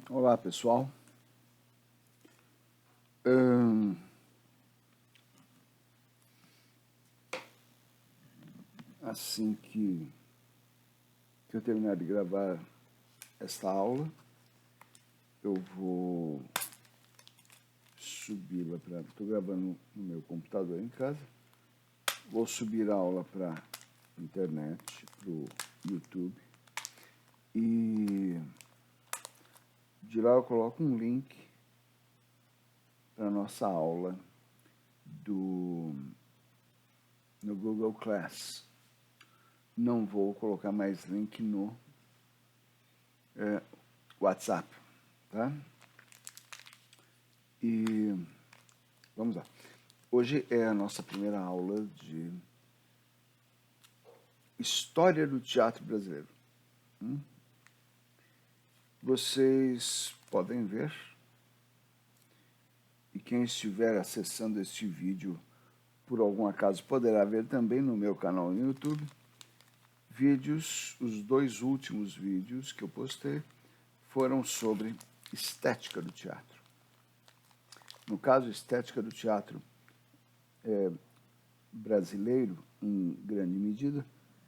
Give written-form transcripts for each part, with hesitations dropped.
Olá, pessoal. Assim que eu terminar de gravar esta aula, eu vou subi-la para... Estou gravando no meu computador em casa. Vou subir a aula para a internet, para o YouTube. E de lá eu coloco um link para a nossa aula no Google Class. Não vou colocar mais link no WhatsApp, tá? E vamos lá. Hoje é a nossa primeira aula de História do Teatro Brasileiro. Vocês podem ver, e quem estiver acessando este vídeo por algum acaso poderá ver também no meu canal no YouTube, os dois últimos vídeos que eu postei foram sobre estética do teatro. No caso, estética do teatro brasileiro, em grande medida,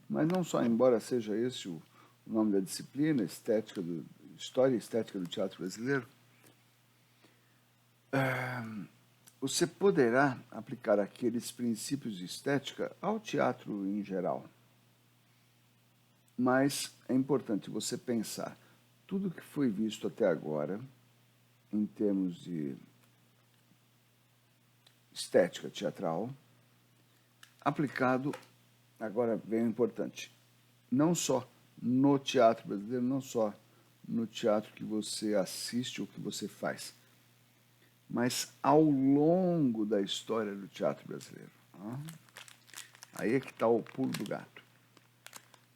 mas não só, embora seja esse o nome da disciplina, História e Estética do Teatro Brasileiro, você poderá aplicar aqueles princípios de estética ao teatro em geral. Mas é importante você pensar tudo que foi visto até agora, em termos de estética teatral, aplicado, agora bem importante, não só no teatro brasileiro, não só no teatro que você assiste ou que você faz, mas ao longo da história do teatro brasileiro. Aí é que está o pulo do gato.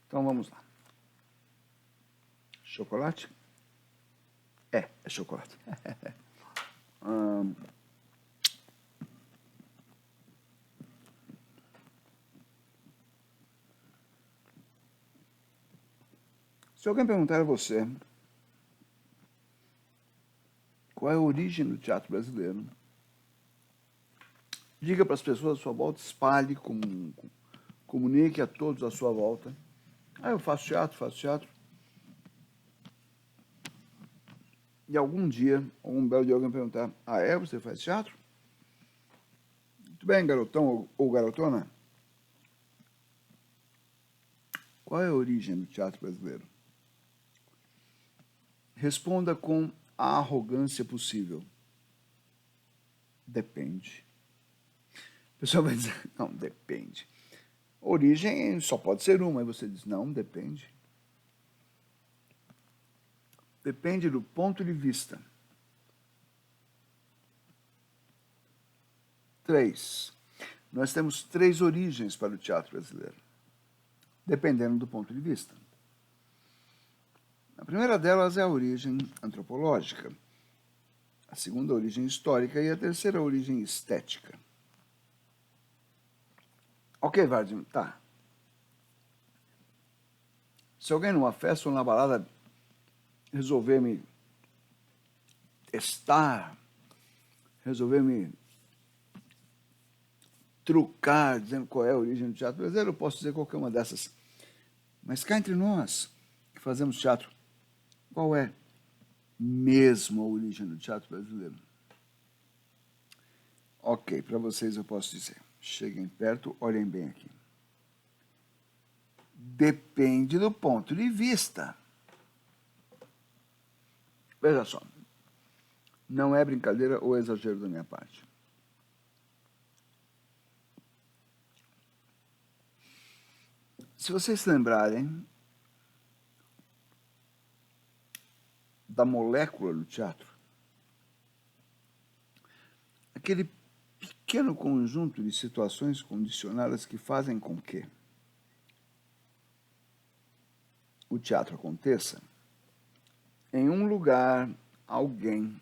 Então vamos lá. Chocolate? É chocolate. Se alguém perguntar a você qual é a origem do teatro brasileiro, diga para as pessoas à sua volta, espalhe, comunique a todos à sua volta. Eu faço teatro. E algum dia, algum belo dia, alguém perguntar, você faz teatro? Muito bem, garotão ou garotona. Qual é a origem do teatro brasileiro? Responda com a arrogância possível. Depende. O pessoal vai dizer, não, depende. Origem só pode ser uma, e você diz, não, depende. Depende do ponto de vista. 3. Nós temos 3 origens para o teatro brasileiro, dependendo do ponto de vista. A primeira delas é a origem antropológica, a segunda a origem histórica e a terceira a origem estética. Ok, Vardim, tá. Se alguém numa festa ou na balada resolver me testar, resolver me trucar, dizendo qual é a origem do teatro brasileiro, eu posso dizer qualquer uma dessas. Mas cá entre nós, que fazemos teatro, qual é mesmo a origem do teatro brasileiro? Ok, para vocês eu posso dizer. Cheguem perto, olhem bem aqui. Depende do ponto de vista. Veja só, não é brincadeira ou exagero da minha parte. Se vocês se lembrarem da molécula do teatro, aquele pequeno conjunto de situações condicionadas que fazem com que o teatro aconteça, em um lugar, alguém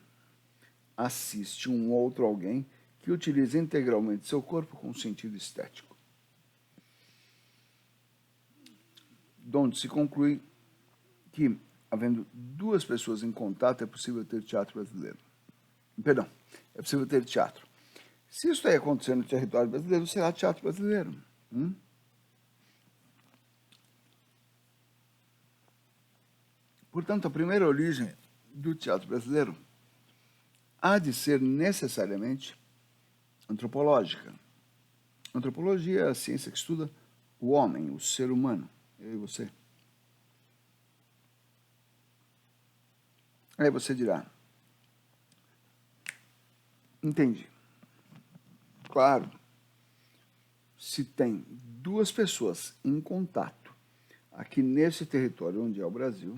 assiste um outro alguém que utiliza integralmente seu corpo com sentido estético. De onde se conclui que havendo duas pessoas em contato, é possível ter teatro brasileiro. Perdão, é possível ter teatro. Se isso aí acontecer no território brasileiro, será teatro brasileiro. Portanto, a primeira origem do teatro brasileiro há de ser necessariamente antropológica. Antropologia é a ciência que estuda o homem, o ser humano, eu e você. Aí você dirá, entendi. Claro, se tem duas pessoas em contato aqui nesse território onde é o Brasil,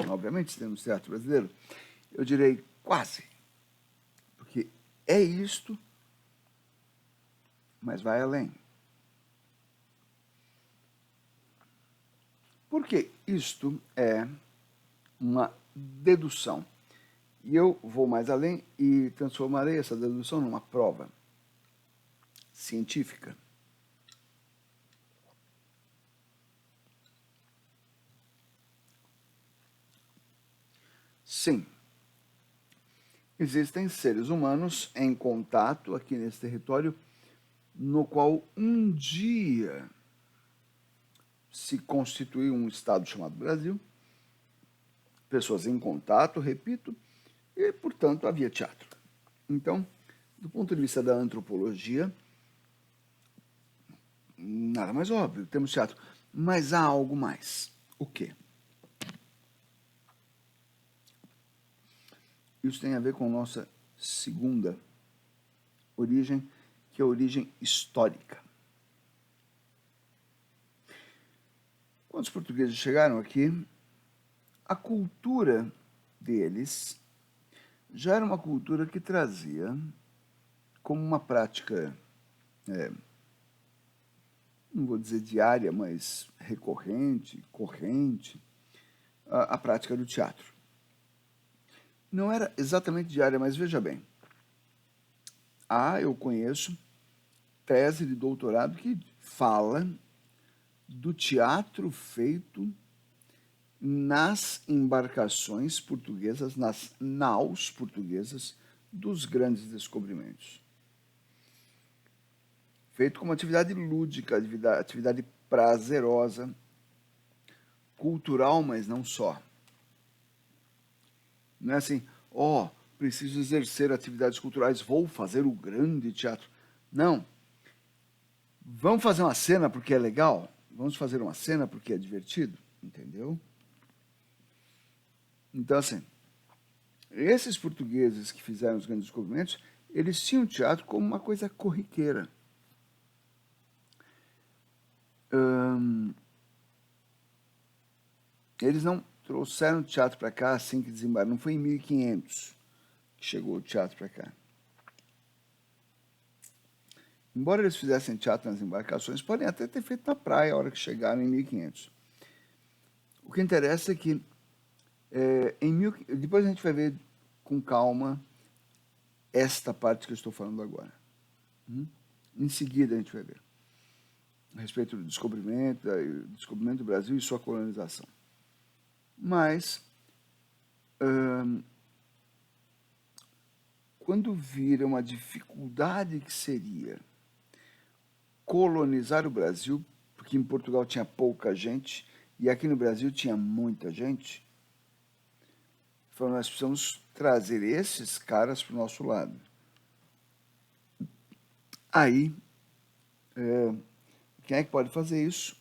obviamente se temos teatro brasileiro, eu direi quase, porque é isto, mas vai além. Porque isto é uma dedução. E eu vou mais além e transformarei essa dedução numa prova científica. Sim, existem seres humanos em contato aqui nesse território, no qual um dia se constituiu um estado chamado Brasil, pessoas em contato, repito, e, portanto, havia teatro. Então, do ponto de vista da antropologia, nada mais óbvio, temos teatro. Mas há algo mais. O quê? Isso tem a ver com nossa segunda origem, que é a origem histórica. Quando os portugueses chegaram aqui, a cultura deles já era uma cultura que trazia como uma prática, não vou dizer diária, mas recorrente, corrente, a prática do teatro. Não era exatamente diária, mas veja bem. Eu conheço tese de doutorado que fala do teatro feito nas embarcações portuguesas, nas naus portuguesas dos grandes descobrimentos. Feito como atividade lúdica, atividade prazerosa, cultural, mas não só. Não é assim, preciso exercer atividades culturais, vou fazer o grande teatro. Não. Vamos fazer uma cena porque é legal? Vamos fazer uma cena porque é divertido? Entendeu? Então, assim, esses portugueses que fizeram os grandes descobrimentos, eles tinham o teatro como uma coisa corriqueira. Eles não trouxeram o teatro para cá assim que desembarcaram. Não foi em 1500 que chegou o teatro para cá. Embora eles fizessem teatro nas embarcações, podem até ter feito na praia a hora que chegaram em 1500. O que interessa é que depois a gente vai ver com calma esta parte que eu estou falando agora. Em seguida a gente vai ver a respeito do descobrimento do Brasil e sua colonização. Mas, quando viram a dificuldade que seria colonizar o Brasil, porque em Portugal tinha pouca gente e aqui no Brasil tinha muita gente, falaram, nós precisamos trazer esses caras para o nosso lado. Aí, quem é que pode fazer isso?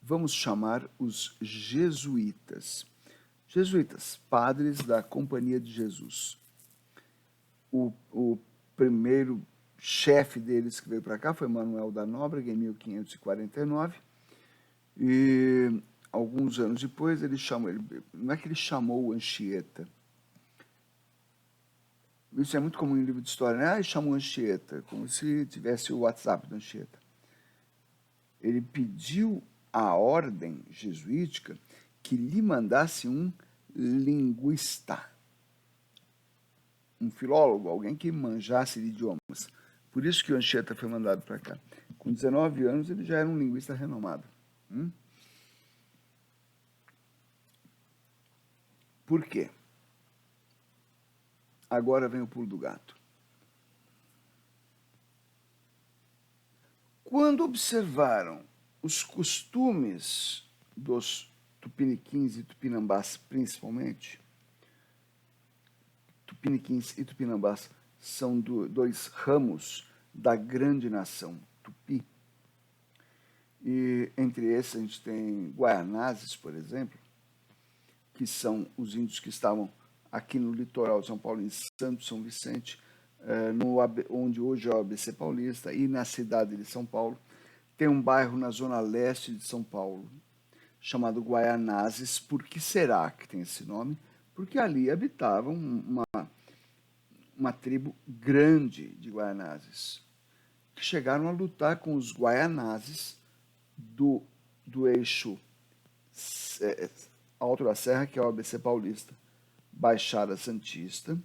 Vamos chamar os jesuítas. Jesuítas, padres da Companhia de Jesus. O primeiro chefe deles que veio para cá foi Manuel da Nóbrega, em 1549. E alguns anos depois, não é que ele chamou Anchieta. Isso é muito comum em livro de história, né? Ele chamou Anchieta, como se tivesse o WhatsApp do Anchieta. Ele pediu à ordem jesuítica que lhe mandasse um linguista, um filólogo, alguém que manjasse de idiomas. Por isso que o Anchieta foi mandado para cá. Com 19 anos, ele já era um linguista renomado. Por quê? Agora vem o pulo do gato. Quando observaram os costumes dos tupiniquins e tupinambás, principalmente, tupiniquins e tupinambás são dois ramos da grande nação tupi, e entre esses a gente tem guaianazes, por exemplo, que são os índios que estavam aqui no litoral de São Paulo, em Santos, São Vicente, onde hoje é o ABC Paulista, e na cidade de São Paulo. Tem um bairro na zona leste de São Paulo, chamado Guaianazes. Por que será que tem esse nome? Porque ali habitava uma tribo grande de Guaianazes, que chegaram a lutar com os Guaianazes do eixo Alto da Serra, que é o ABC Paulista, Baixada Santista,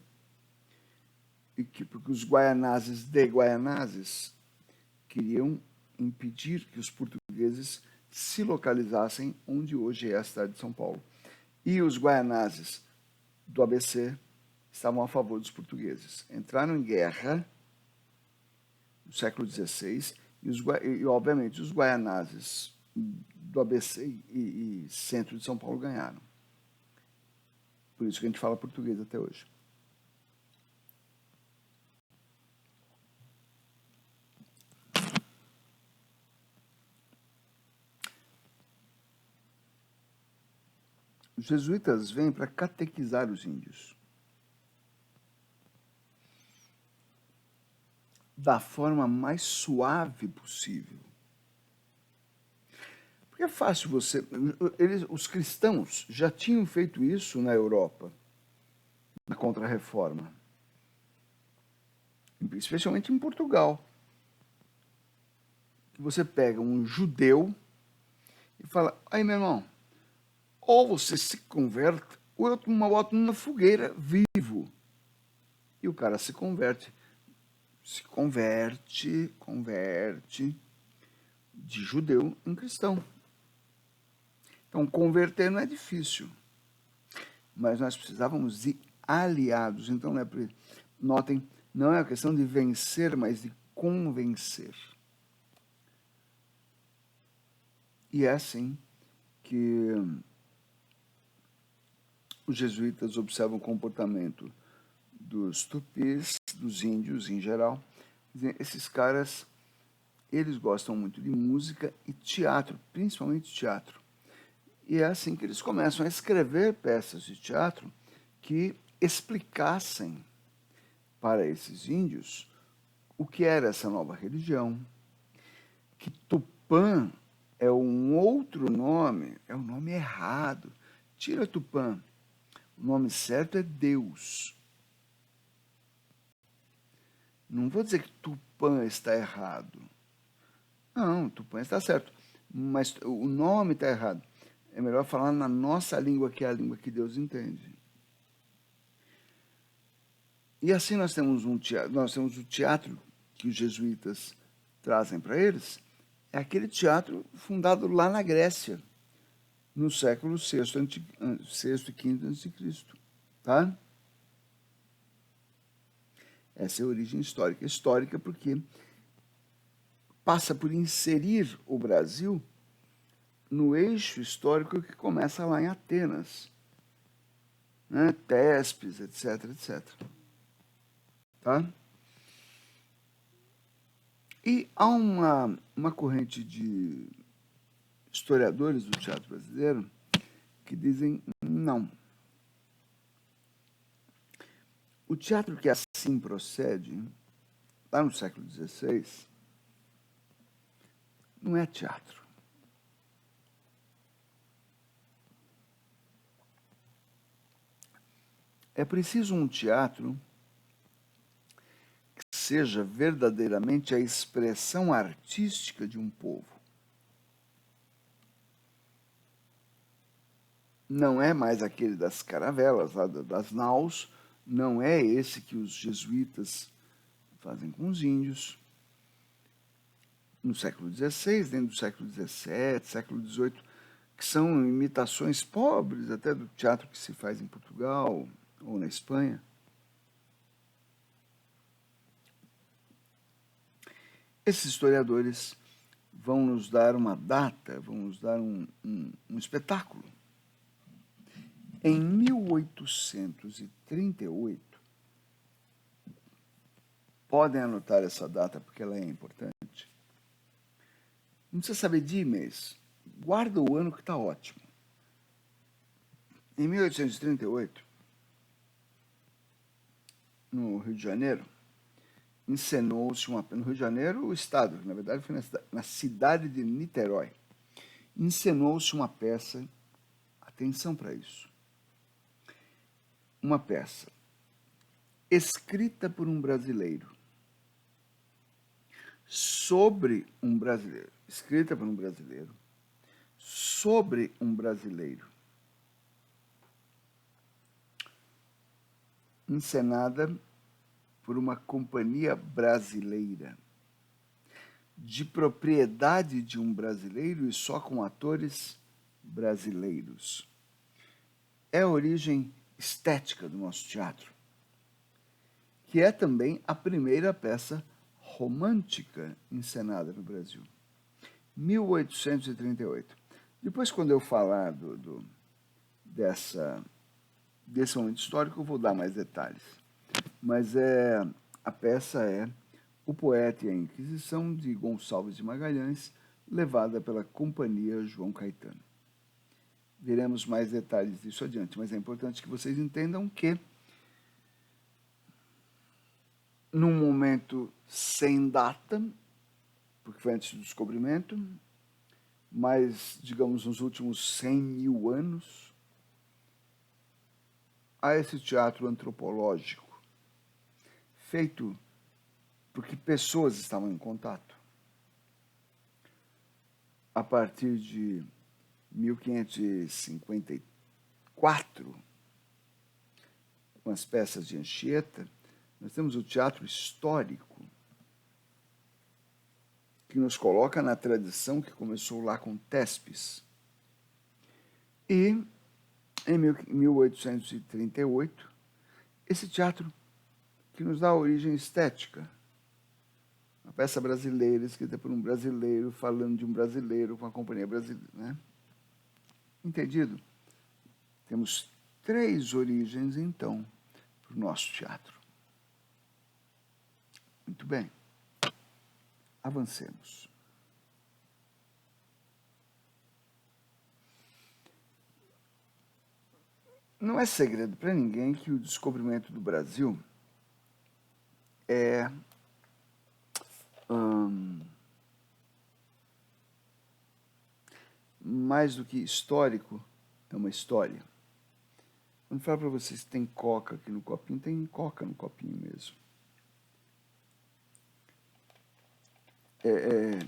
porque os Guaianazes de Guaianazes queriam impedir que os portugueses se localizassem onde hoje é a cidade de São Paulo. E os Guaianazes do ABC estavam a favor dos portugueses. Entraram em guerra no século XVI e obviamente, os Guaianazes do ABC e centro de São Paulo ganharam. Por isso que a gente fala português até hoje. Os jesuítas vêm para catequizar os índios da forma mais suave possível. Porque é fácil você... os cristãos já tinham feito isso na Europa, na Contra-Reforma, especialmente em Portugal. Você pega um judeu e fala: aí, meu irmão, ou você se converte, ou eu boto na fogueira vivo. E o cara se converte de judeu em cristão. Então, converter não é difícil, mas nós precisávamos de aliados. Então, notem, não é uma questão de vencer, mas de convencer. E é assim que os jesuítas observam o comportamento dos tupis, dos índios em geral. Esses caras, eles gostam muito de música e teatro, principalmente teatro. E é assim que eles começam a escrever peças de teatro que explicassem para esses índios o que era essa nova religião, que Tupã é um outro nome, é um nome errado. Tira Tupã. O nome certo é Deus. Não vou dizer que Tupã está errado. Não, Tupã está certo. Mas o nome está errado. É melhor falar na nossa língua, que é a língua que Deus entende. E assim nós temos o teatro que os jesuítas trazem para eles, é aquele teatro fundado lá na Grécia, no século VI e V a.C., tá? Essa é a origem histórica. Histórica porque passa por inserir o Brasil no eixo histórico que começa lá em Atenas, né? Tespes, etc, etc. Tá? E há uma corrente de historiadores do teatro brasileiro que dizem não. O teatro que assim procede, lá no século XVI, não é teatro. É preciso um teatro que seja verdadeiramente a expressão artística de um povo. Não é mais aquele das caravelas, lá das naus, não é esse que os jesuítas fazem com os índios. No século XVI, dentro do século XVII, século XVIII, que são imitações pobres até do teatro que se faz em Portugal ou na Espanha. Esses historiadores vão nos dar uma data, vão nos dar um espetáculo. Em 1838, podem anotar essa data porque ela é importante. Não precisa saber dia e mês. Guarda o ano que está ótimo. Em 1838, no Rio de Janeiro, encenou-se no Rio de Janeiro, o estado, na verdade foi na cidade de Niterói, encenou-se uma peça, atenção para isso, uma peça escrita por um brasileiro, sobre um brasileiro, escrita por um brasileiro, sobre um brasileiro, encenada por uma companhia brasileira, de propriedade de um brasileiro e só com atores brasileiros. É a origem estética do nosso teatro, que é também a primeira peça romântica encenada no Brasil. 1838. Depois, quando eu falar desse momento histórico, eu vou dar mais detalhes. Mas a peça é O Poeta e a Inquisição, de Gonçalves de Magalhães, levada pela Companhia João Caetano. Veremos mais detalhes disso adiante, mas é importante que vocês entendam que, num momento sem data, porque foi antes do descobrimento, mas, digamos, nos últimos 100 mil anos, há esse teatro antropológico, feito porque pessoas estavam em contato. A partir de 1554, com as peças de Anchieta, nós temos o teatro histórico, que nos coloca na tradição que começou lá com Tespes. E, em 1838, esse teatro que nos dá a origem estética, uma peça brasileira, escrita por um brasileiro, falando de um brasileiro, com a companhia brasileira, né? Entendido? Temos 3 origens, então, para o nosso teatro. Muito bem. Avancemos. Não é segredo para ninguém que o descobrimento do Brasil é mais do que histórico, é uma história. Quando eu falo para vocês que tem coca aqui no copinho, tem coca no copinho mesmo. É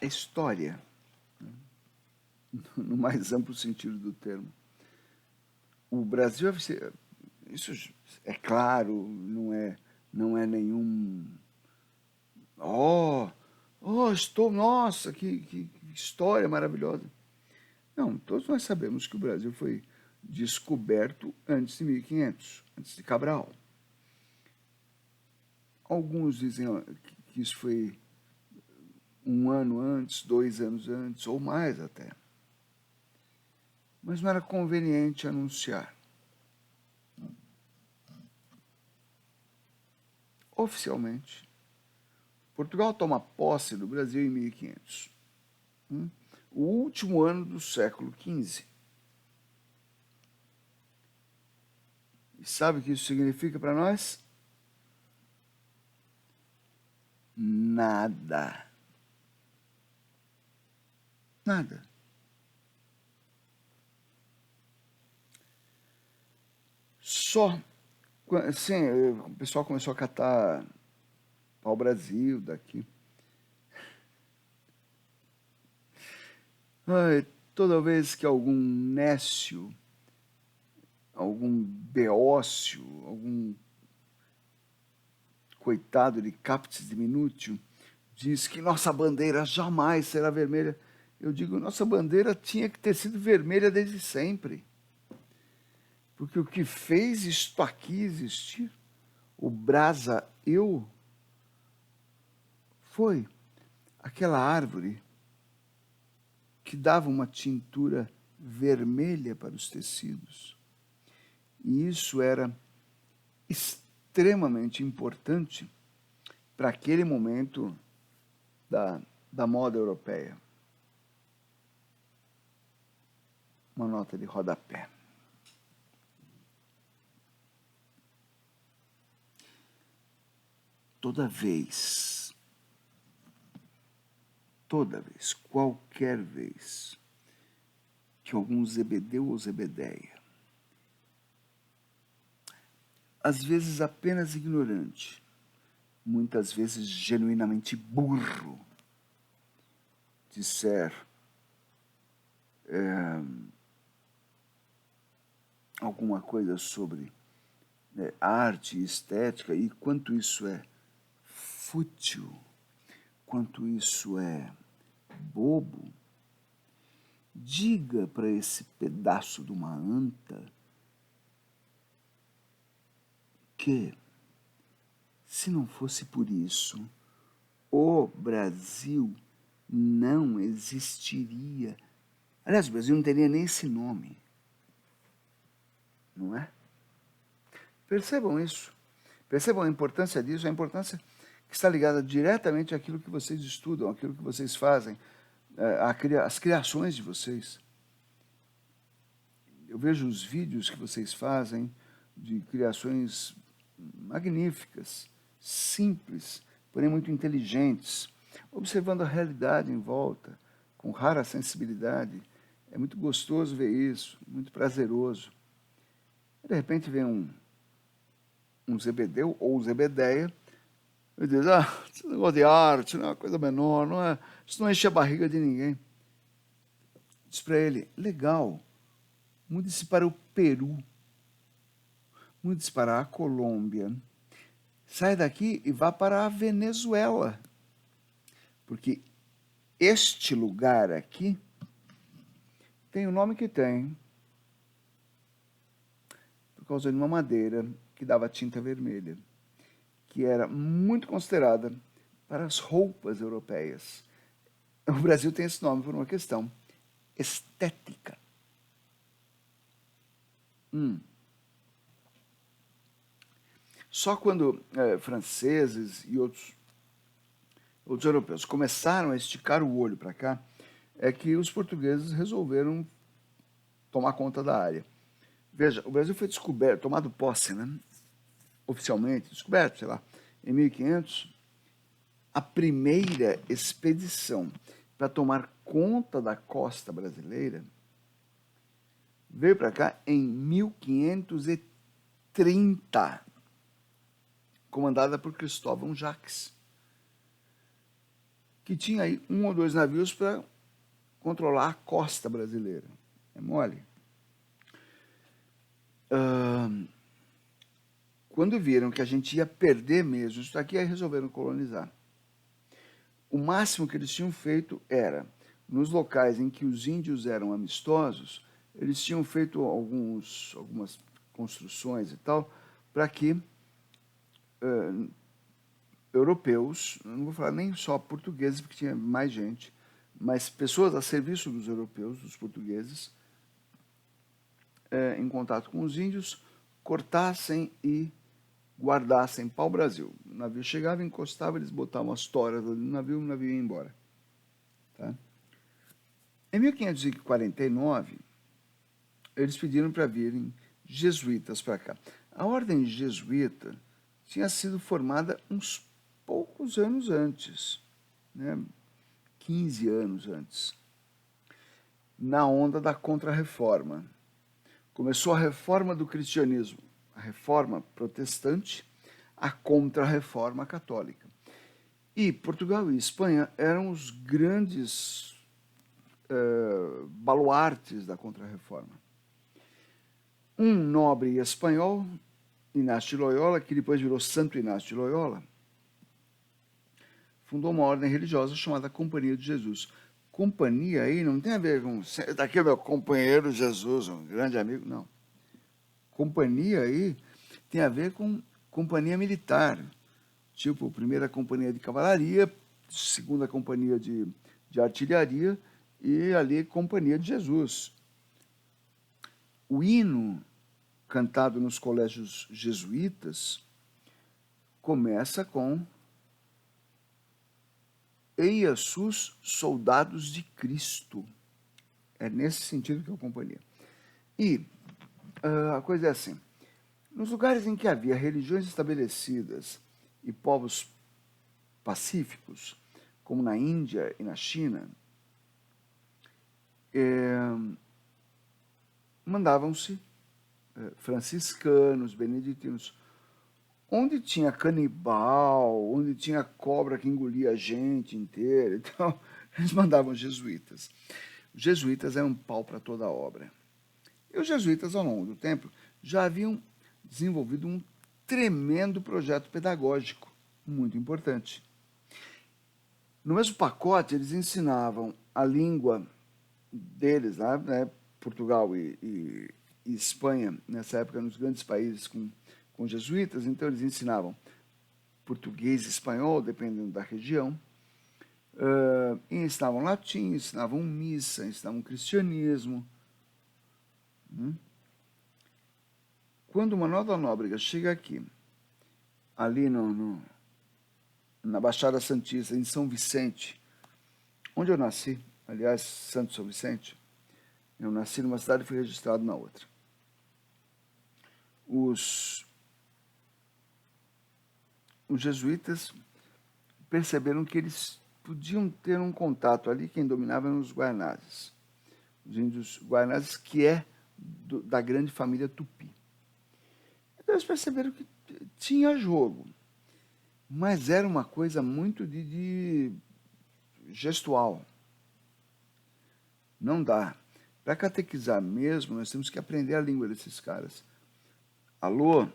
história, né? No mais amplo sentido do termo. O Brasil, isso é claro, não é nenhum... nossa, que história maravilhosa. Não, todos nós sabemos que o Brasil foi descoberto antes de 1500, antes de Cabral. Alguns dizem que isso foi 1 ano antes, 2 anos antes, ou mais até. Mas não era conveniente anunciar. Oficialmente, Portugal toma posse do Brasil em 1500. O último ano do século XV. E sabe o que isso significa para nós? Nada. Nada. Só, sim, o pessoal começou a catar pau-brasil daqui. Toda vez que algum nécio, algum beócio, algum coitado de captis diminutio diz que nossa bandeira jamais será vermelha, Eu digo, nossa bandeira tinha que ter sido vermelha desde sempre. Porque o que fez isto aqui existir, o Brasa-eu, foi aquela árvore que dava uma tintura vermelha para os tecidos. E isso era extremamente importante para aquele momento da moda europeia. Uma nota de rodapé. Toda vez, qualquer vez, que algum Zebedeu ou Zebedeia, às vezes apenas ignorante, muitas vezes genuinamente burro, disser alguma coisa sobre arte e estética e quanto isso é fútil, quanto isso é bobo, diga para esse pedaço de uma anta que, se não fosse por isso, o Brasil não existiria. Aliás, o Brasil não teria nem esse nome. Não é? Percebam isso. Percebam a importância disso, a importância que está ligada diretamente àquilo que vocês estudam, àquilo que vocês fazem, às criações de vocês. Eu vejo os vídeos que vocês fazem de criações magníficas, simples, porém muito inteligentes, observando a realidade em volta, com rara sensibilidade. É muito gostoso ver isso, muito prazeroso. De repente vem um Zebedeu ou Zebedeia e diz, esse negócio de arte não é uma coisa menor, isso não enche a barriga de ninguém. Diz para ele, legal, mude-se para o Peru, mude-se para a Colômbia, sai daqui e vá para a Venezuela, porque este lugar aqui tem o nome que tem, por causa de uma madeira que dava tinta vermelha, que era muito considerada para as roupas europeias. O Brasil tem esse nome por uma questão estética. Só quando franceses e outros europeus começaram a esticar o olho para cá, é que os portugueses resolveram tomar conta da área. Veja, o Brasil foi descoberto, tomado posse, né? Oficialmente, descoberto, sei lá, em 1500, a primeira expedição para tomar conta da costa brasileira veio para cá em 1530, comandada por Cristóvão Jacques, que tinha aí 1 ou 2 navios para controlar a costa brasileira. É mole? Quando viram que a gente ia perder mesmo isso daqui, aí resolveram colonizar. O máximo que eles tinham feito era, nos locais em que os índios eram amistosos, eles tinham feito algumas construções e tal, para que europeus, não vou falar nem só portugueses, porque tinha mais gente, mas pessoas a serviço dos europeus, dos portugueses, em contato com os índios, cortassem e guardassem pau-brasil. O navio chegava, encostava, eles botavam as toras no navio, o navio ia embora. Tá? Em 1549, eles pediram para virem jesuítas para cá. A ordem jesuíta tinha sido formada uns poucos anos antes, né? 15 anos antes, na onda da Contra-Reforma. Começou a reforma do cristianismo, a reforma protestante, a Contra-Reforma católica. E Portugal e Espanha eram os grandes baluartes da Contra-Reforma. Um nobre espanhol, Inácio de Loyola, que depois virou Santo Inácio de Loyola, fundou uma ordem religiosa chamada Companhia de Jesus. companhia aí não tem a ver com... Daqui é meu companheiro Jesus, um grande amigo, não. Companhia aí tem a ver com companhia militar, tipo primeira companhia de cavalaria, segunda companhia de artilharia e ali companhia de Jesus. O hino cantado nos colégios jesuítas começa com Eia sus soldados de Cristo. É nesse sentido que eu companhia. E a coisa é assim, nos lugares em que havia religiões estabelecidas e povos pacíficos, como na Índia e na China, mandavam-se franciscanos, beneditinos. Onde tinha canibal, onde tinha cobra que engolia a gente inteira, então eles mandavam jesuítas. Os jesuítas eram um pau para toda a obra. E os jesuítas, ao longo do tempo, já haviam desenvolvido um tremendo projeto pedagógico, muito importante. No mesmo pacote, eles ensinavam a língua deles, né, Portugal e Espanha, nessa época, nos grandes países com jesuítas, então eles ensinavam português e espanhol, dependendo da região, e ensinavam latim, ensinavam missa, ensinavam cristianismo. Quando Manuel da Nóbrega chega aqui, ali na Baixada Santista, em São Vicente, onde eu nasci, aliás, Santo São Vicente, eu nasci numa cidade e fui registrado na outra. Os jesuítas perceberam que eles podiam ter um contato ali, quem dominava eram os Guaianazes. Os índios Guaianazes, que é da grande família Tupi. Então eles perceberam que tinha jogo, mas era uma coisa muito de gestual. Não dá. Para catequizar mesmo, nós temos que aprender a língua desses caras. Alô,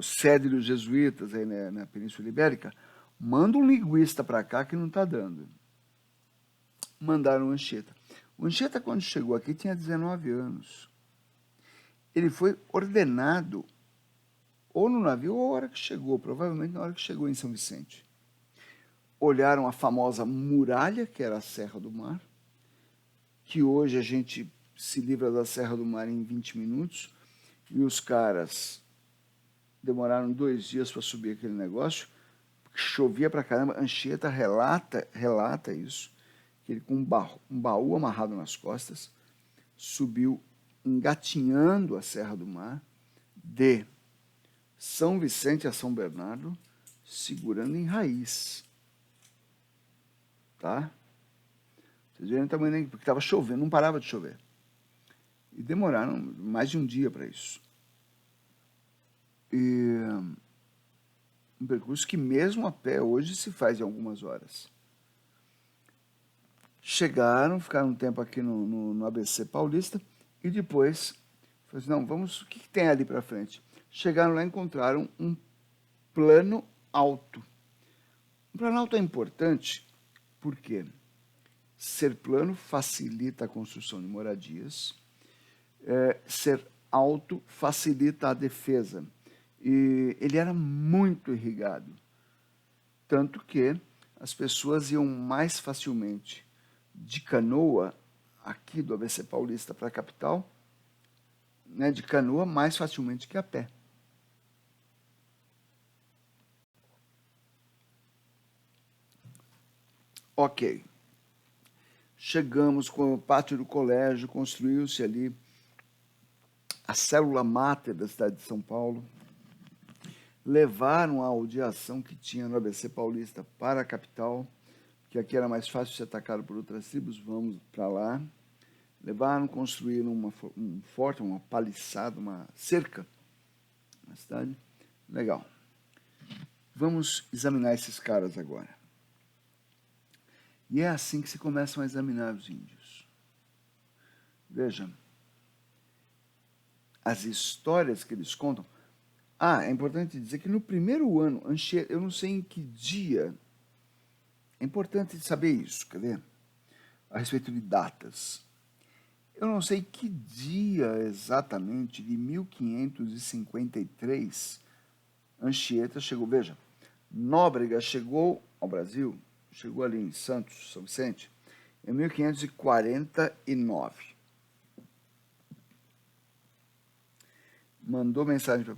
sede dos jesuítas aí na Península Ibérica, manda um linguista para cá que não está dando. Mandaram o Anchieta. O Anchieta, quando chegou aqui, tinha 19 anos. Ele foi ordenado ou no navio ou na hora que chegou, provavelmente na hora que chegou em São Vicente. Olharam a famosa muralha, que era a Serra do Mar, que hoje a gente se livra da Serra do Mar em 20 minutos, e os caras demoraram 2 dias para subir aquele negócio, porque chovia pra caramba. Anchieta relata isso, que ele com um baú amarrado nas costas, subiu engatinhando a Serra do Mar, de São Vicente a São Bernardo, segurando em raiz. Tá? Vocês viram também, porque estava chovendo, não parava de chover. E demoraram mais de um dia para isso. E um percurso que mesmo a pé hoje se faz em algumas horas. Chegaram, ficaram um tempo aqui no ABC Paulista e depois, falaram assim, não, vamos, o que tem ali para frente? Chegaram lá e encontraram um plano alto. Um plano alto é importante porque ser plano facilita a construção de moradias, ser alto facilita a defesa. E ele era muito irrigado, tanto que as pessoas iam mais facilmente de canoa, aqui do ABC Paulista para a capital, né, de canoa mais facilmente que a pé. Ok. Chegamos com o pátio do colégio, construiu-se ali a célula máter da cidade de São Paulo. Levaram a audiação que tinha no ABC Paulista para a capital, que aqui era mais fácil ser atacado por outras tribos, vamos para lá. Levaram, construíram um forte, uma paliçada, uma cerca na cidade. Legal. Vamos examinar esses caras agora. E é assim que se começam a examinar os índios. Veja, as histórias que eles contam. É importante dizer que no primeiro ano, Anchieta, eu não sei em que dia, é importante saber isso, quer ver? a respeito de datas. Eu não sei que dia exatamente de 1553 Anchieta chegou. Veja, Nóbrega chegou ao Brasil, chegou ali em Santos, São Vicente, em 1549. Mandou mensagem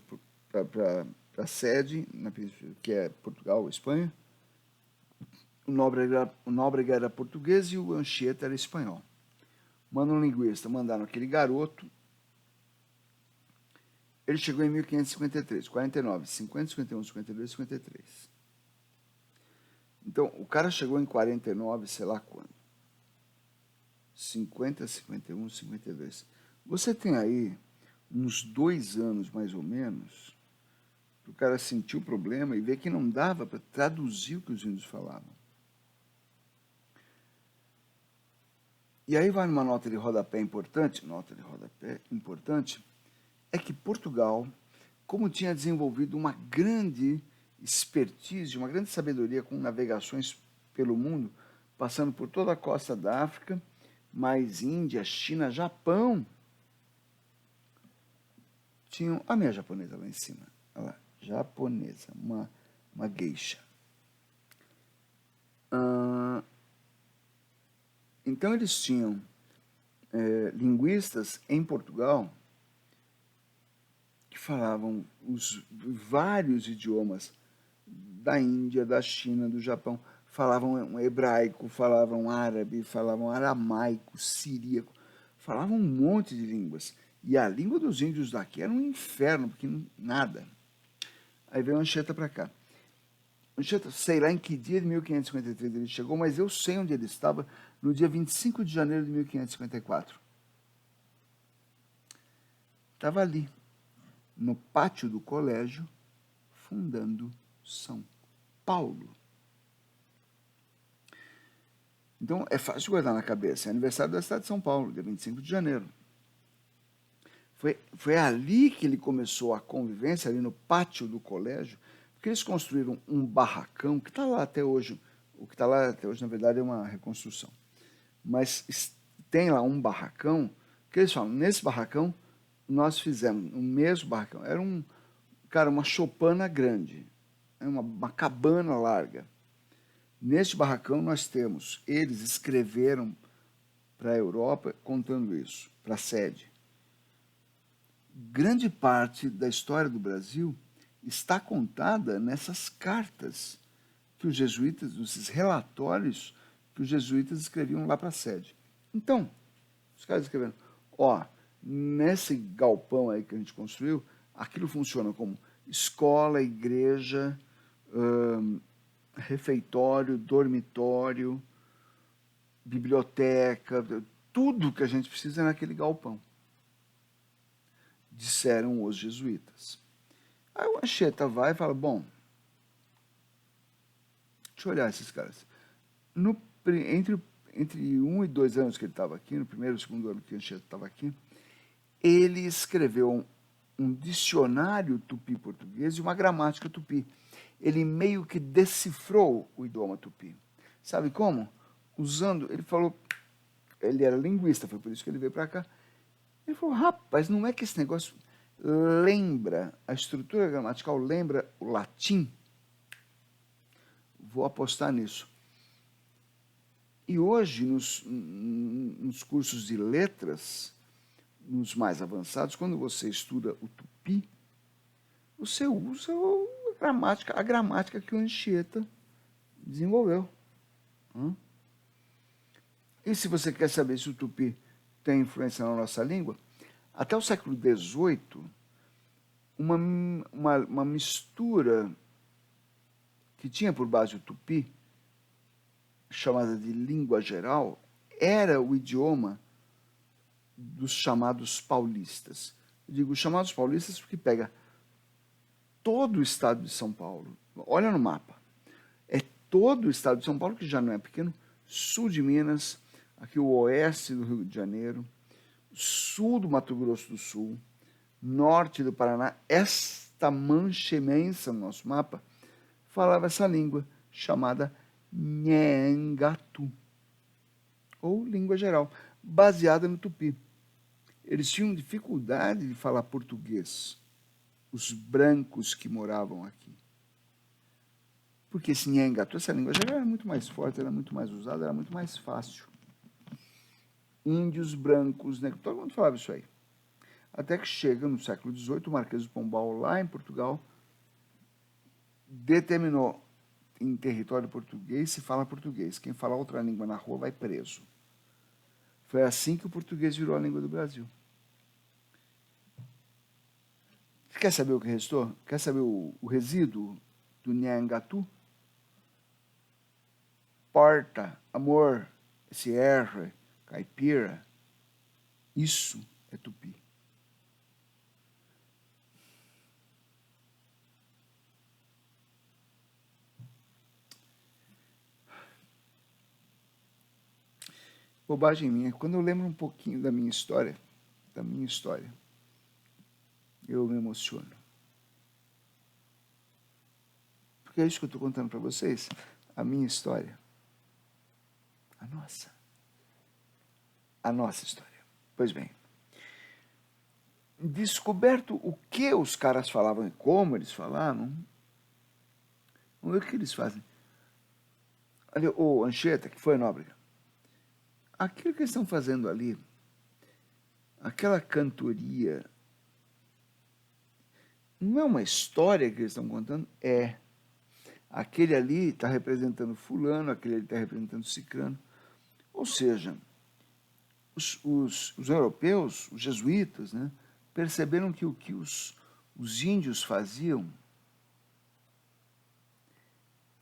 para a sede, que é Portugal, Espanha. O Nóbrega era português e o Anchieta era espanhol. Manda um linguista, mandaram aquele garoto. Ele chegou em 1553, 49, 50, 51, 52, 53. Então, o cara chegou em 49, sei lá quando. 50, 51, 52. Você tem aí uns 2 anos, mais ou menos, para o cara sentir o problema e ver que não dava para traduzir o que os índios falavam. E aí vai numa nota de rodapé importante, é que Portugal, como tinha desenvolvido uma grande expertise, uma grande sabedoria com navegações pelo mundo, passando por toda a costa da África, mais Índia, China, Japão, tinham a minha japonesa lá em cima, olha lá, japonesa, uma geisha. Então eles tinham linguistas em Portugal que falavam os vários idiomas da Índia, da China, do Japão, falavam hebraico, falavam árabe, falavam aramaico, siríaco, falavam um monte de línguas. E a língua dos índios daqui era um inferno, porque nada. Aí veio Anchieta para cá. Anchieta, sei lá em que dia de 1553 ele chegou, mas eu sei onde ele estava no dia 25 de janeiro de 1554. Estava ali, no pátio do colégio, fundando São Paulo. Então, é fácil guardar na cabeça. É aniversário da cidade de São Paulo, dia 25 de janeiro. Foi ali que ele começou a convivência, ali no pátio do colégio, porque eles construíram um barracão que está lá até hoje. O que está lá até hoje, na verdade, é uma reconstrução. Mas tem lá um barracão, que eles falam, nesse barracão, nós fizemos o mesmo barracão. Era uma choupana grande, uma cabana larga. Neste barracão nós temos, eles escreveram para a Europa contando isso, para a sede. Grande parte da história do Brasil está contada nessas cartas que os jesuítas, nesses relatórios que os jesuítas escreviam lá para a sede. Então, os caras escreveram, nesse galpão aí que a gente construiu, aquilo funciona como escola, igreja, refeitório, dormitório, biblioteca, tudo que a gente precisa é naquele galpão. Disseram os jesuítas. Aí o Anchieta vai e fala, bom, deixa eu olhar esses caras. Entre 1 e 2 anos que ele estava aqui, no primeiro e segundo ano que o Anchieta estava aqui, ele escreveu um dicionário tupi-português e uma gramática tupi. Ele meio que decifrou o idioma tupi. Sabe como? Ele falou, ele era linguista, foi por isso que ele veio para cá. Ele falou, rapaz, não é que esse negócio lembra, a estrutura gramatical lembra o latim? Vou apostar nisso. E hoje, nos cursos de letras, nos mais avançados, quando você estuda o tupi, você usa a gramática que o Anchieta desenvolveu. E se você quer saber se o tupi tem influência na nossa língua, até o século XVIII, uma mistura que tinha por base o tupi, chamada de língua geral, era o idioma dos chamados paulistas. Eu digo chamados paulistas porque pega todo o estado de São Paulo. Olha no mapa. É todo o estado de São Paulo, que já não é pequeno, sul de Minas, aqui o oeste do Rio de Janeiro, sul do Mato Grosso do Sul, norte do Paraná. Esta mancha imensa no nosso mapa falava essa língua chamada Nhengatu. ou língua geral, baseada no tupi. Eles tinham dificuldade de falar português, os brancos que moravam aqui. Porque esse Nhangatu, essa língua geral era muito mais forte, era muito mais usada, era muito mais fácil. Índios brancos, né? Todo mundo falava isso aí. Até que chega no século XVIII, o Marquês de Pombal, lá em Portugal, determinou em território português se fala português. Quem fala outra língua na rua vai preso. Foi assim que o português virou a língua do Brasil. Você quer saber o que restou? Quer saber o resíduo do Nhangatu? Porta, amor, esse R, caipira, isso é tupi. Bobagem minha. Quando eu lembro um pouquinho da minha história, eu me emociono. Porque é isso que eu estou contando para vocês, a minha história. A nossa história. Pois bem, descoberto o que os caras falavam e como eles falavam, vamos ver o que eles fazem. Olha, o Anchieta, que foi Nóbrega, aquilo que eles estão fazendo ali, aquela cantoria, não é uma história que eles estão contando? É. Aquele ali está representando fulano, aquele ali está representando cicrano. Ou seja, os europeus, os jesuítas, né, perceberam que o que os índios faziam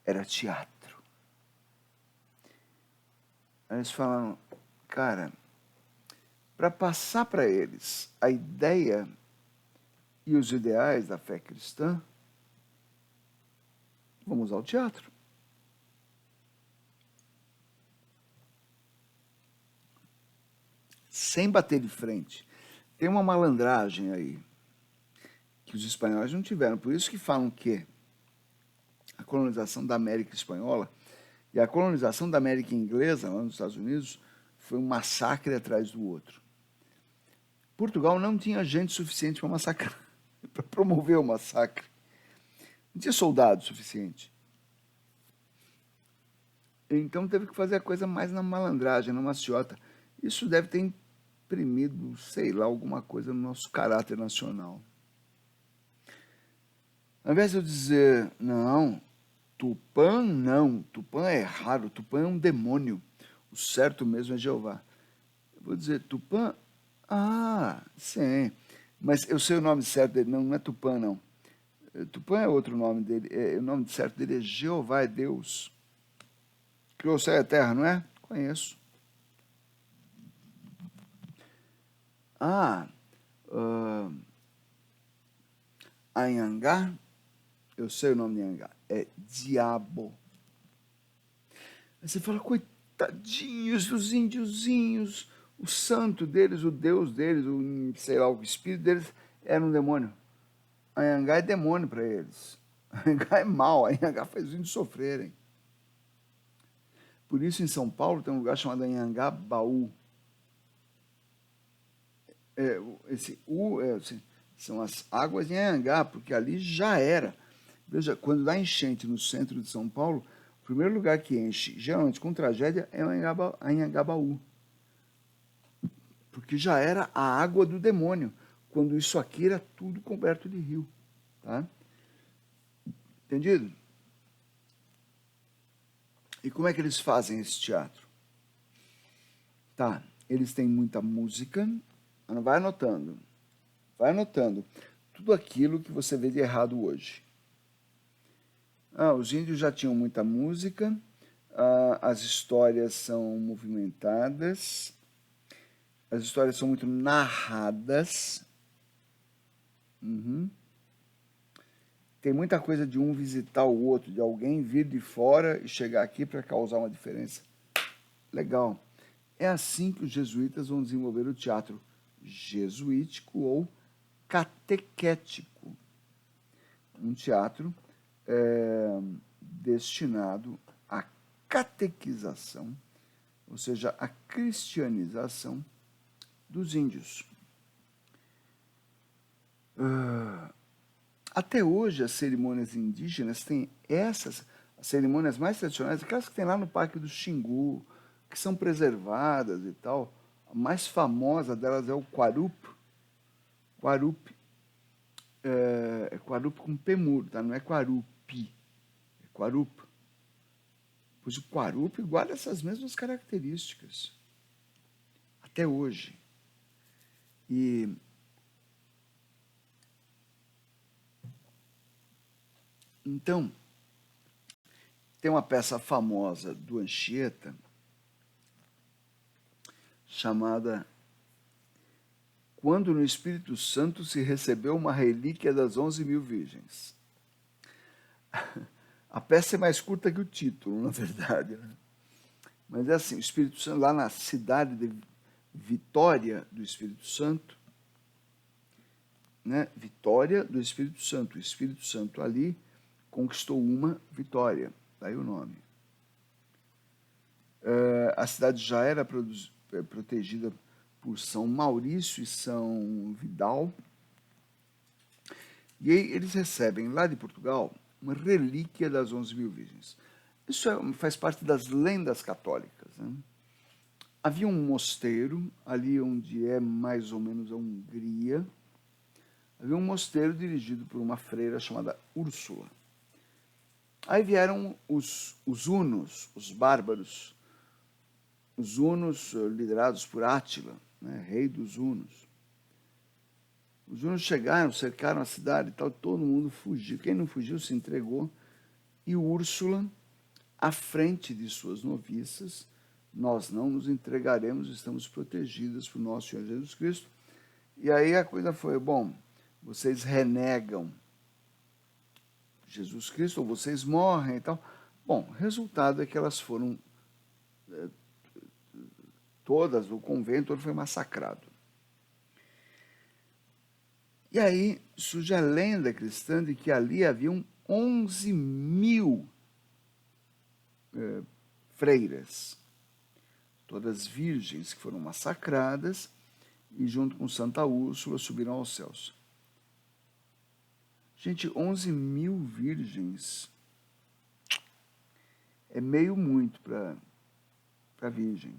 era teatro. Aí eles falaram, cara, para passar para eles a ideia e os ideais da fé cristã, vamos usar o teatro. Sem bater de frente. Tem uma malandragem aí que os espanhóis não tiveram. Por isso que falam que a colonização da América espanhola e a colonização da América inglesa, lá nos Estados Unidos, foi um massacre atrás do outro. Portugal não tinha gente suficiente para massacrar, para promover o massacre. Não tinha soldado suficiente. Então teve que fazer a coisa mais na malandragem, na maciota. Isso deve ter imprimido, sei lá, alguma coisa no nosso caráter nacional. Ao invés de eu dizer, não, Tupã não, Tupã é errado, Tupã é um demônio, o certo mesmo é Jeová. Eu vou dizer, Tupã, sim, mas eu sei o nome certo dele, não é Tupã não. Tupã é outro nome dele, o nome certo dele é Jeová, é Deus. Criou o céu e a terra, não é? Conheço. Anhangá, eu sei o nome de Anhangá, é diabo. Aí você fala, coitadinhos dos índiozinhos, o santo deles, o Deus deles, o, sei lá, o espírito deles era um demônio. Anhangá é demônio para eles. Anhangá é mal, Anhangá faz os índios sofrerem. Por isso, em São Paulo, tem um lugar chamado Anhangabaú. Esse U são as águas de Anhangá, porque ali já era. Veja, quando dá enchente no centro de São Paulo, o primeiro lugar que enche, geralmente com tragédia, é o Anhangabaú. Porque já era a água do demônio, quando isso aqui era tudo coberto de rio. Tá? Entendido? E como é que eles fazem esse teatro? Tá, eles têm muita música, vai anotando. Vai anotando tudo aquilo que você vê de errado hoje. Os índios já tinham muita música, as histórias são movimentadas, as histórias são muito narradas. Tem muita coisa de um visitar o outro, de alguém vir de fora e chegar aqui para causar uma diferença. Legal. É assim que os jesuítas vão desenvolver o teatro jesuítico ou catequético. Um teatro destinado à catequização ou seja, a cristianização dos índios. Até hoje, as cerimônias indígenas têm essas, as cerimônias mais tradicionais, aquelas que tem lá no Parque do Xingu, que são preservadas e tal. A mais famosa delas é o Quarup. Quarup é Quarup com P mudo, tá? Não é Quarupi, é Quarup. Pois o Quarup guarda essas mesmas características, até hoje. E então, tem uma peça famosa do Anchieta chamada Quando no Espírito Santo se recebeu uma relíquia das 11.000 virgens. A peça é mais curta que o título, na verdade, né? Mas é assim, o Espírito Santo, lá na cidade de Vitória do Espírito Santo, né? Vitória do Espírito Santo. O Espírito Santo ali conquistou uma vitória, daí o nome. A cidade já era protegida por São Maurício e São Vidal. E aí eles recebem lá de Portugal uma relíquia das 11.000 virgens. Isso faz parte das lendas católicas, né? Havia um mosteiro ali onde é mais ou menos a Hungria. Havia um mosteiro dirigido por uma freira chamada Úrsula. Aí vieram os hunos, os bárbaros, os hunos liderados por Átila, né, rei dos hunos. Os hunos chegaram, cercaram a cidade e tal, todo mundo fugiu. Quem não fugiu se entregou. E Úrsula, à frente de suas noviças, nós não nos entregaremos, estamos protegidas por nosso Senhor Jesus Cristo. E aí a coisa foi, bom, vocês renegam Jesus Cristo, ou vocês morrem e tal. Bom, o resultado é que elas foram, todas, o convento todo foi massacrado. E aí surge a lenda cristã de que ali haviam 11.000 freiras, todas virgens que foram massacradas e junto com Santa Úrsula subiram aos céus. Gente, 11.000 virgens é meio muito para virgem.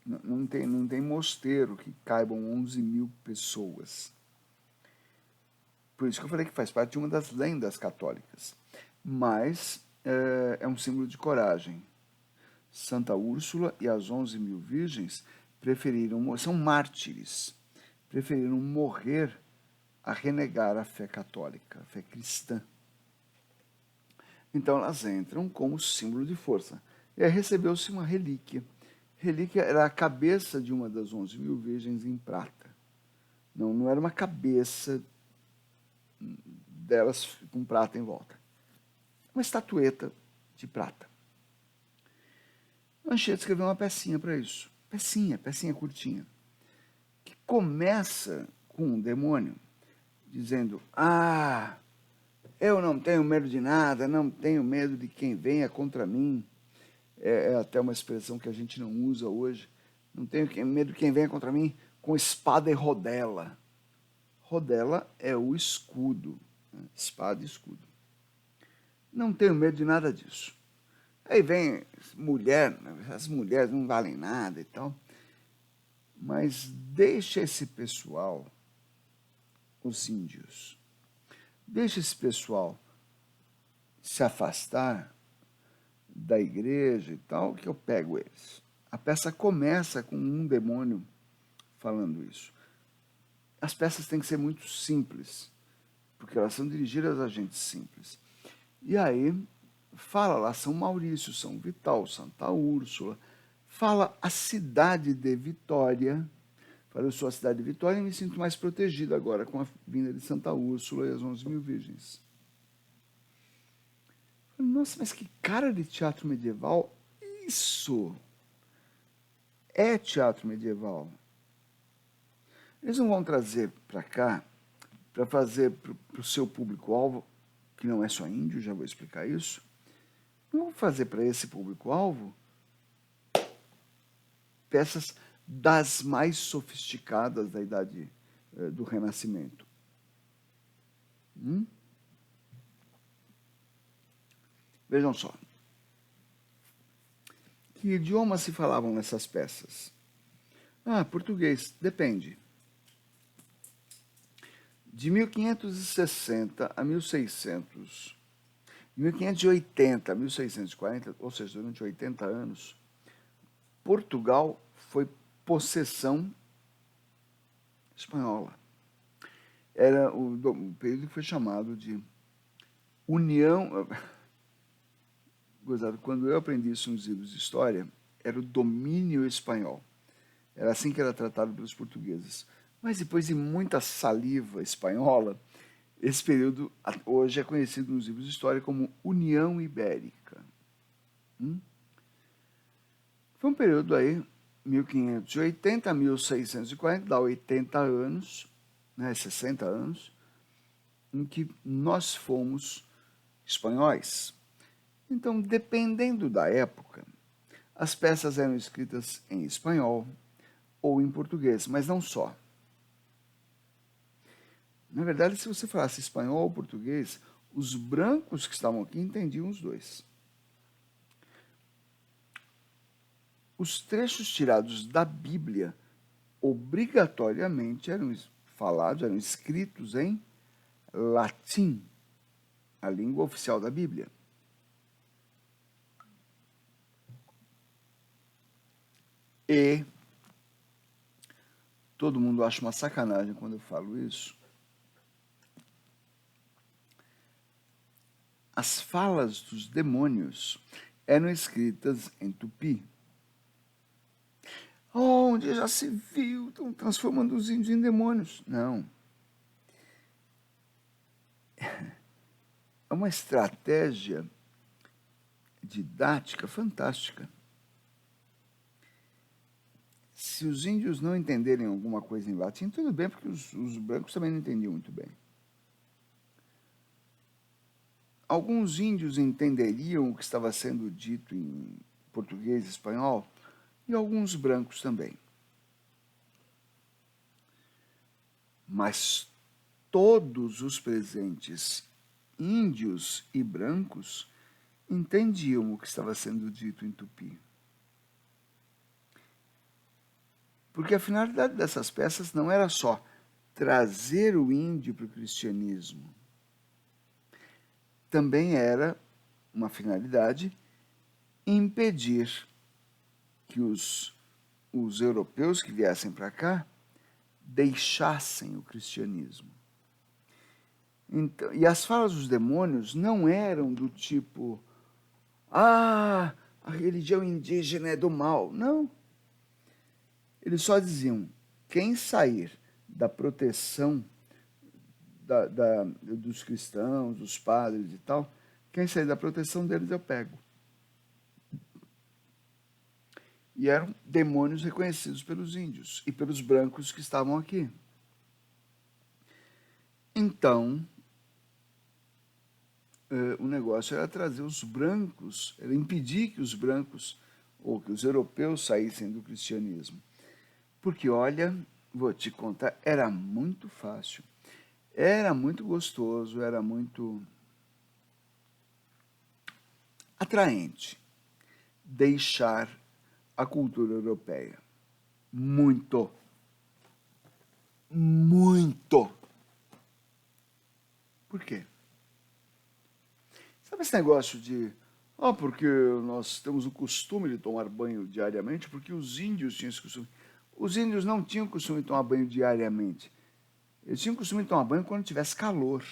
Não tem mosteiro que caibam 11.000 pessoas. Por isso que eu falei que faz parte de uma das lendas católicas. Mas é um símbolo de coragem. Santa Úrsula e as 11.000 virgens preferiram, são mártires, preferiram morrer a renegar a fé católica, a fé cristã. Então elas entram como símbolo de força. E aí recebeu-se uma relíquia. Relíquia era a cabeça de uma das 11.000 virgens em prata. Não era uma cabeça delas com prata em volta. Uma estatueta de prata. Anchieta escreveu uma pecinha para isso. Pecinha curtinha. Que começa com um demônio dizendo: eu não tenho medo de nada, não tenho medo de quem venha contra mim. É até uma expressão que a gente não usa hoje. Não tenho medo de quem venha contra mim com espada e rodela. Rodela é o escudo, né? Espada e escudo. Não tenho medo de nada disso. Aí vem mulher, as mulheres não valem nada e tal. Mas deixa esse pessoal, os índios, deixa esse pessoal se afastar da igreja e tal, que eu pego eles. A peça começa com um demônio falando isso. As peças têm que ser muito simples, porque elas são dirigidas a gente simples. E aí, fala lá São Maurício, São Vital, Santa Úrsula, fala a cidade de Vitória. Fala, eu sou a cidade de Vitória e me sinto mais protegida agora com a vinda de Santa Úrsula e as 11.000 virgens. Nossa, mas que cara de teatro medieval! Isso é teatro medieval. Eles não vão trazer para cá para fazer para o seu público-alvo, que não é só índio, já vou explicar isso. Não vão fazer para esse público-alvo peças das mais sofisticadas da idade do Renascimento. Vejam só. Que idiomas se falavam nessas peças? Português. Depende. De 1560 a 1600, de 1580 a 1640, ou seja, durante 80 anos, Portugal foi possessão espanhola. Era o período que foi chamado de União. Quando eu aprendi isso nos livros de história, era o domínio espanhol. Era assim que era tratado pelos portugueses. Mas depois de muita saliva espanhola, esse período hoje é conhecido nos livros de história como União Ibérica. Foi um período aí, 1580 a 1640, dá 80 anos, 60 anos, em que nós fomos espanhóis. Então, dependendo da época, as peças eram escritas em espanhol ou em português, mas não só. Na verdade, se você falasse espanhol ou português, os brancos que estavam aqui entendiam os dois. Os trechos tirados da Bíblia obrigatoriamente eram escritos em latim, a língua oficial da Bíblia. E todo mundo acha uma sacanagem quando eu falo isso. As falas dos demônios eram escritas em tupi. Onde já se viu, estão transformando os índios em demônios. Não. É uma estratégia didática fantástica. Se os índios não entenderem alguma coisa em latim, tudo bem, porque os brancos também não entendiam muito bem. Alguns índios entenderiam o que estava sendo dito em português e espanhol, e alguns brancos também. Mas todos os presentes, índios e brancos, entendiam o que estava sendo dito em tupi. Porque a finalidade dessas peças não era só trazer o índio para o cristianismo. Também era uma finalidade impedir que os europeus que viessem para cá deixassem o cristianismo. Então, e as falas dos demônios não eram do tipo, a religião indígena é do mal. Não. Eles só diziam, quem sair da proteção dos cristãos, dos padres e tal, quem sair da proteção deles eu pego. E eram demônios reconhecidos pelos índios e pelos brancos que estavam aqui. Então, o negócio era trazer os brancos, era impedir que os brancos ou que os europeus saíssem do cristianismo. Porque, olha, vou te contar, era muito fácil, era muito gostoso, era muito atraente deixar a cultura europeia. Muito. Muito. Por quê? Sabe esse negócio de, porque nós temos o costume de tomar banho diariamente, porque os índios tinham esse costume. Os índios não tinham o costume de tomar banho diariamente. Eles tinham o costume de tomar banho quando tivesse calor.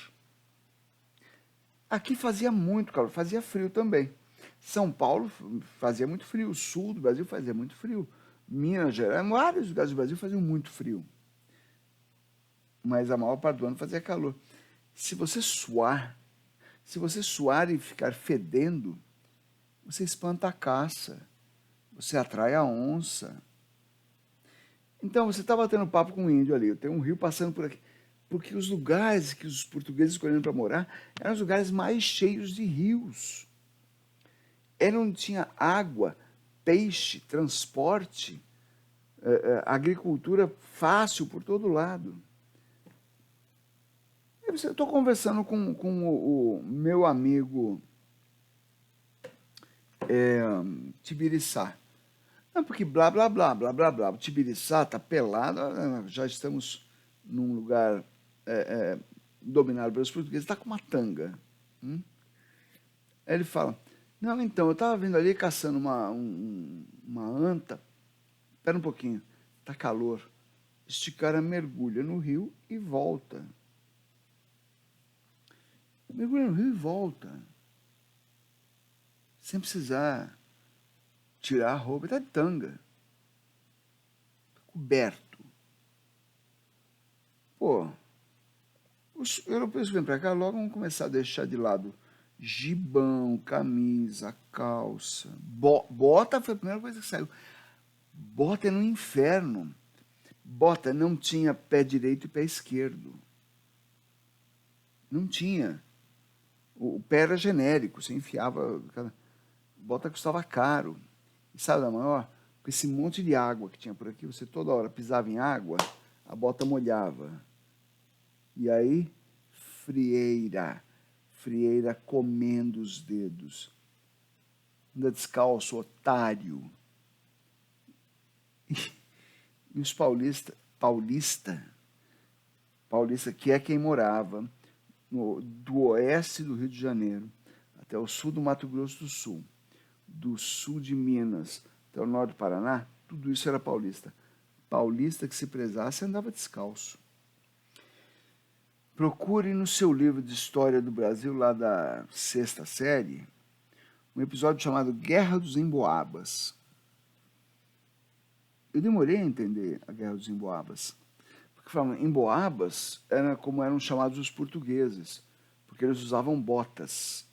Aqui fazia muito calor, fazia frio também. São Paulo fazia muito frio, o sul do Brasil fazia muito frio. Minas Gerais, vários lugares do Brasil faziam muito frio. Mas a maior parte do ano fazia calor. Se você suar e ficar fedendo, você espanta a caça, você atrai a onça. Então, você está batendo papo com um índio ali, tem um rio passando por aqui. Porque os lugares que os portugueses escolheram para morar eram os lugares mais cheios de rios. Era onde tinha água, peixe, transporte. agricultura fácil por todo lado. Eu estou conversando com o meu amigo Tibiriçá. Não, porque blá, blá, blá, blá, blá, blá. O Tibiriçá está pelado, já estamos num lugar dominado pelos portugueses, está com uma tanga. Aí ele fala, não, então, eu estava vindo ali caçando uma anta, espera um pouquinho, está calor. Este cara mergulha no rio e volta. Mergulha no rio e volta. Sem precisar tirar a roupa, está de tanga. Tá coberto. Pô, os europeus que vêm para cá logo vão começar a deixar de lado gibão, camisa, calça. Bota foi a primeira coisa que saiu. Bota é no inferno. Bota não tinha pé direito e pé esquerdo. Não tinha. O pé era genérico, você enfiava. Bota custava caro. E sabe da maior? Com esse monte de água que tinha por aqui, você toda hora pisava em água, a bota molhava. E aí, frieira. Frieira comendo os dedos. Anda descalço, otário. E os paulista, que é quem morava do oeste do Rio de Janeiro até o sul do Mato Grosso do sul de Minas até o norte do Paraná, tudo isso era paulista. Paulista que se prezasse andava descalço. Procure no seu livro de História do Brasil, lá da 6ª série, um episódio chamado Guerra dos Emboabas. Eu demorei a entender a Guerra dos Emboabas. Porque falam, emboabas era como eram chamados os portugueses, porque eles usavam botas.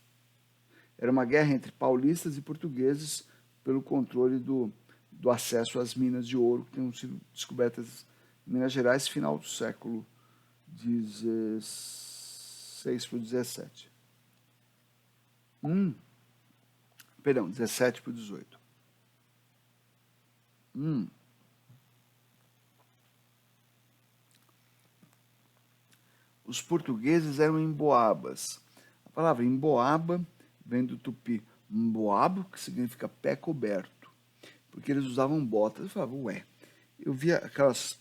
Era uma guerra entre paulistas e portugueses pelo controle do acesso às minas de ouro que tinham sido descobertas em Minas Gerais no final do século XVI para o XVII. Perdão, 17 para o 18. Os portugueses eram emboabas. A palavra emboaba vem do tupi mboabo, que significa pé coberto, porque eles usavam botas. Eu falava, ué, eu via aquelas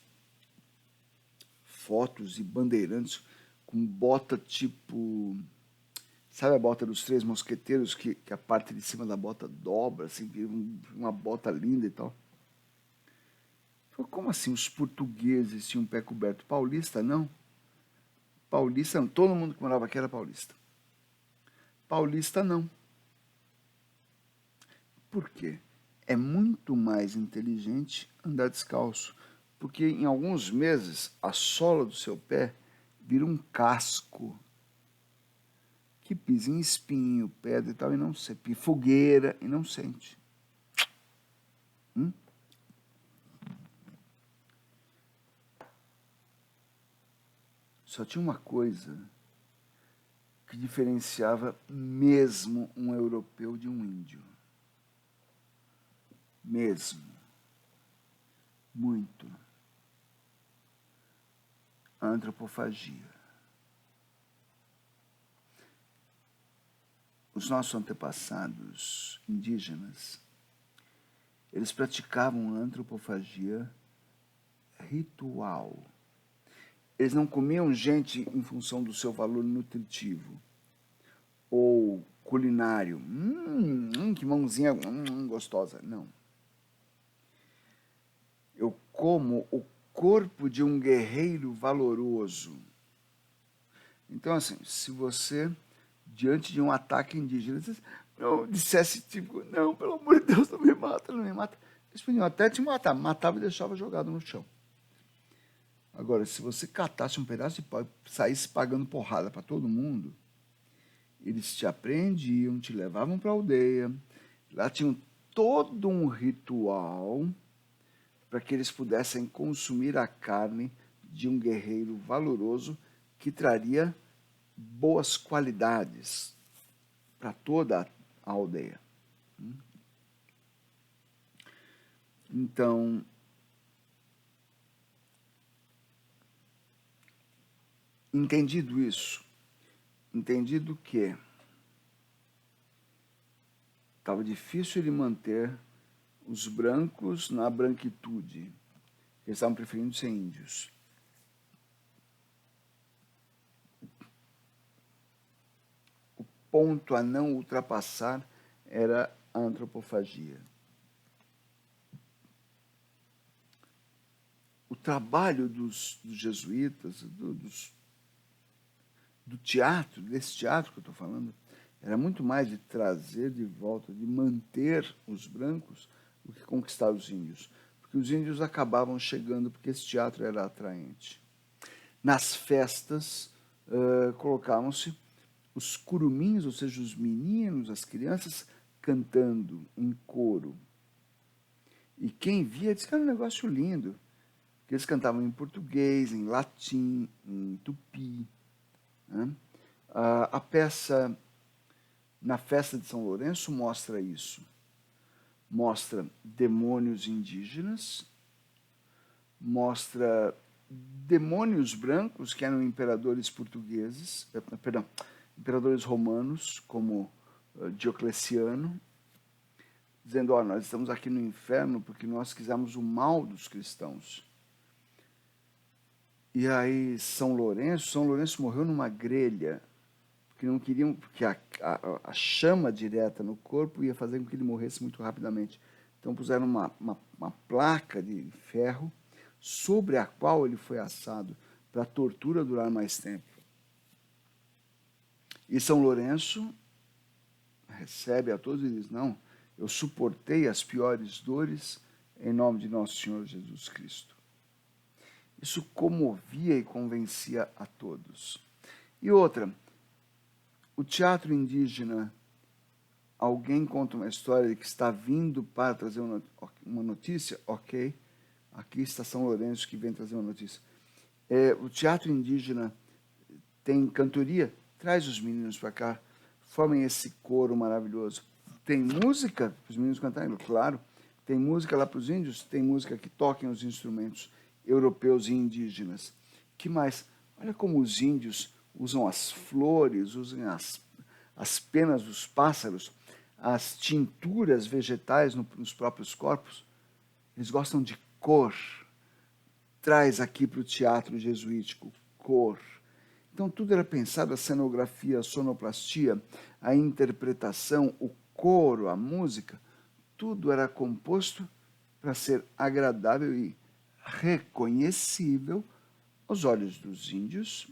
fotos e bandeirantes com bota tipo, sabe a bota dos Três Mosqueteiros, que a parte de cima da bota dobra, assim, uma bota linda e tal. Eu falei, como assim os portugueses tinham pé coberto? Paulista não. Paulista não, todo mundo que morava aqui era paulista. Paulista não. Por quê? É muito mais inteligente andar descalço, porque em alguns meses a sola do seu pé vira um casco que pisa em espinho, pedra e tal, e não sente, fogueira e não sente. Só tinha uma coisa que diferenciava mesmo um europeu de um índio. Mesmo. Muito. A antropofagia. Os nossos antepassados indígenas, eles praticavam antropofagia ritual. Eles não comiam gente em função do seu valor nutritivo ou culinário. Que mãozinha gostosa. Não. Eu como o corpo de um guerreiro valoroso. Então, assim, se você, diante de um ataque indígena, dissesse tipo, não, pelo amor de Deus, não me mata, não me mata. Eles podiam até te matar, matava e deixava jogado no chão. Agora, se você catasse um pedaço de pau e saísse pagando porrada para todo mundo, eles te apreendiam, te levavam para a aldeia. Lá tinham todo um ritual para que eles pudessem consumir a carne de um guerreiro valoroso que traria boas qualidades para toda a aldeia. Então, Entendido isso, entendido que estava difícil ele manter os brancos na branquitude, eles estavam preferindo ser índios. O ponto a não ultrapassar era a antropofagia. O trabalho dos jesuítas, do teatro, desse teatro que eu estou falando, era muito mais de trazer de volta, de manter os brancos, do que conquistar os índios. Porque os índios acabavam chegando porque esse teatro era atraente. Nas festas, colocavam-se os curumins, ou seja, os meninos, as crianças, cantando em coro. E quem via disse que era um negócio lindo, porque eles cantavam em português, em latim, em tupi. Né? A peça na festa de São Lourenço mostra isso. Mostra demônios indígenas, mostra demônios brancos, que eram imperadores portugueses, imperadores romanos, como Diocleciano, dizendo, nós estamos aqui no inferno porque nós quisemos o mal dos cristãos. E aí São Lourenço morreu numa grelha, porque não queriam, porque a chama direta no corpo ia fazer com que ele morresse muito rapidamente. Então puseram uma placa de ferro sobre a qual ele foi assado, para a tortura durar mais tempo. E São Lourenço recebe a todos e diz, não, eu suportei as piores dores em nome de nosso Senhor Jesus Cristo. Isso comovia e convencia a todos. E outra, o teatro indígena, alguém conta uma história de que está vindo para trazer uma notícia, ok, aqui está São Lourenço que vem trazer uma notícia. O teatro indígena tem cantoria, traz os meninos para cá, formem esse coro maravilhoso. Tem música para os meninos cantarem, claro, tem música lá para os índios, tem música que toquem os instrumentos europeus e indígenas. Que mais? Olha como os índios usam as flores, usam as penas dos pássaros, as tinturas vegetais nos próprios corpos. Eles gostam de cor. Traz aqui para o teatro jesuítico cor. Então tudo era pensado, a cenografia, a sonoplastia, a interpretação, o coro, a música, tudo era composto para ser agradável e reconhecível aos olhos dos índios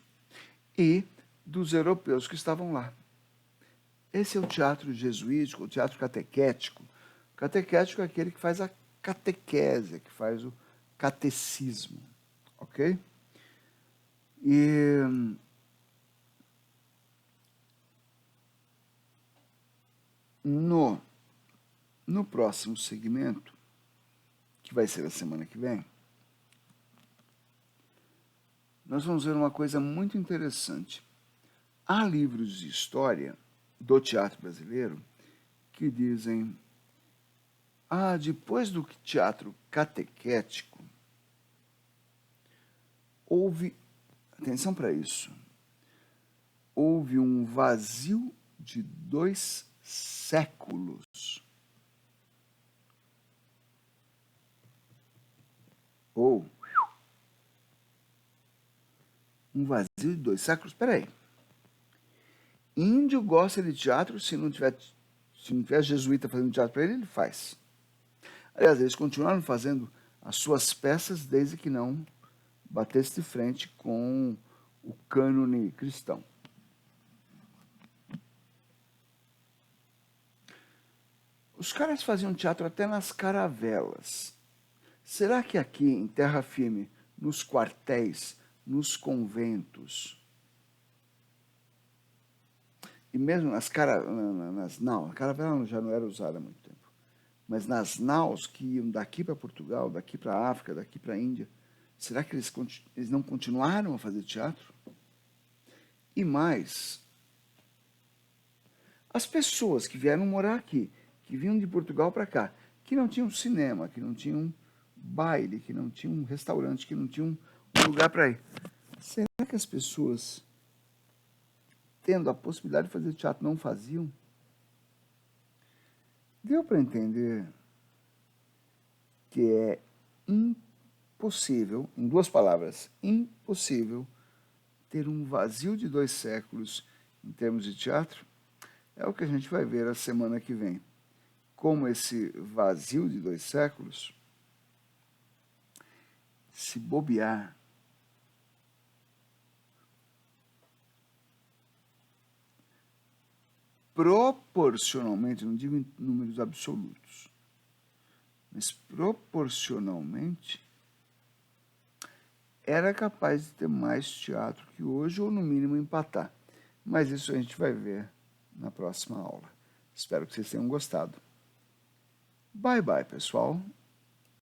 e dos europeus que estavam lá. Esse é o teatro jesuítico, o teatro catequético. O catequético é aquele que faz a catequese, que faz o catecismo, ok? E no próximo segmento, que vai ser a semana que vem, nós vamos ver uma coisa muito interessante. Há livros de história do teatro brasileiro que dizem, depois do teatro catequético, houve, atenção para isso, houve um vazio de 2 séculos. Ou um vazio de 2 séculos? Espera aí. Índio gosta de teatro, se não tiver jesuíta fazendo teatro para ele faz. Aliás, eles continuaram fazendo as suas peças desde que não batesse de frente com o cânone cristão. Os caras faziam teatro até nas caravelas. Será que aqui, em terra firme, nos quartéis, nos conventos, e mesmo nas naus, a caravela já não era usada há muito tempo, mas nas naus que iam daqui para Portugal, daqui para a África, daqui para a Índia, será que eles não continuaram a fazer teatro? E mais, as pessoas que vieram morar aqui, que vinham de Portugal para cá, que não tinham cinema, que não tinham baile, que não tinham restaurante, que não tinham um lugar para ir. será que as pessoas, tendo a possibilidade de fazer teatro, não faziam? Deu para entender que é impossível, em duas palavras, impossível, ter um vazio de 2 séculos em termos de teatro? É o que a gente vai ver a semana que vem. Como esse vazio de 2 séculos, se bobear, proporcionalmente, não digo em números absolutos, mas proporcionalmente, era capaz de ter mais teatro que hoje, ou no mínimo empatar. Mas isso a gente vai ver na próxima aula. Espero que vocês tenham gostado. Bye bye, pessoal.